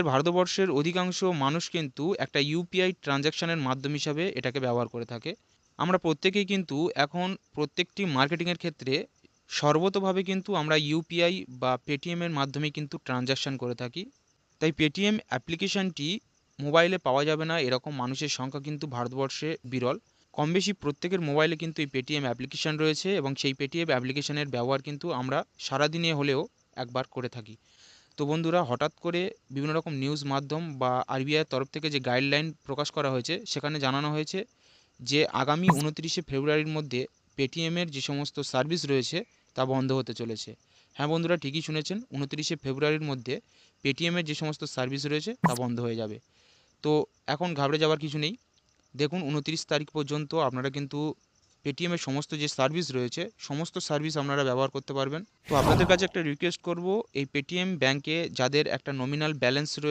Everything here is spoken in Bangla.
ভারতবর্ষের অধিকাংশ মানুষ কিন্তু একটা ইউপিআই ট্রানজ্যাকশনের মাধ্যম হিসাবে এটাকে ব্যবহার করে থাকে। আমরা প্রত্যেকেই কিন্তু এখন প্রত্যেকটি মার্কেটিংয়ের ক্ষেত্রে সর্বতোভাবে কিন্তু আমরা ইউপিআই বা পেটিএমের মাধ্যমে কিন্তু ট্রানজ্যাকশন করে থাকি। তাই পেটিএম অ্যাপ্লিকেশনটি মোবাইলে পাওয়া যাবে না এরকম মানুষের সংখ্যা কিন্তু ভারতবর্ষে বিরল। কম বেশি প্রত্যেকের মোবাইলে কিন্তু এই পেটিএম অ্যাপ্লিকেশন রয়েছে এবং সেই পেটিএম অ্যাপ্লিকেশনের ব্যবহার কিন্তু আমরা সারাদিনে হলেও একবার করে থাকি। তো বন্ধুরা, হঠাৎ করে বিভিন্ন রকম নিউজ মাধ্যম বা আরবিআইয়ের তরফ থেকে যে গাইডলাইন প্রকাশ করা হয়েছে সেখানে জানানো হয়েছে যে আগামী 29শে ফেব্রুয়ারির মধ্যে পেটিএমের যে সমস্ত সার্ভিস রয়েছে তা বন্ধ হতে চলেছে। হ্যাঁ বন্ধুরা, ঠিকই শুনেছেন, 29শে ফেব্রুয়ারির মধ্যে পেটিএমের যে সমস্ত সার্ভিস রয়েছে তা বন্ধ হয়ে যাবে। তো এখন ঘাবড়ে যাওয়ার কিছু নেই। দেখুন, 29 তারিখ পর্যন্ত আপনারা কিন্তু পেটিএমের সমস্ত যে সার্ভিস রয়েছে সমস্ত সার্ভিস আপনারা ব্যবহার করতে পারবেন। তো আপনাদের কাছে একটা রিকোয়েস্ট করব, এই পেটিএম ব্যাংকে যাদের একটা নমিনাল ব্যালেন্স রয়েছে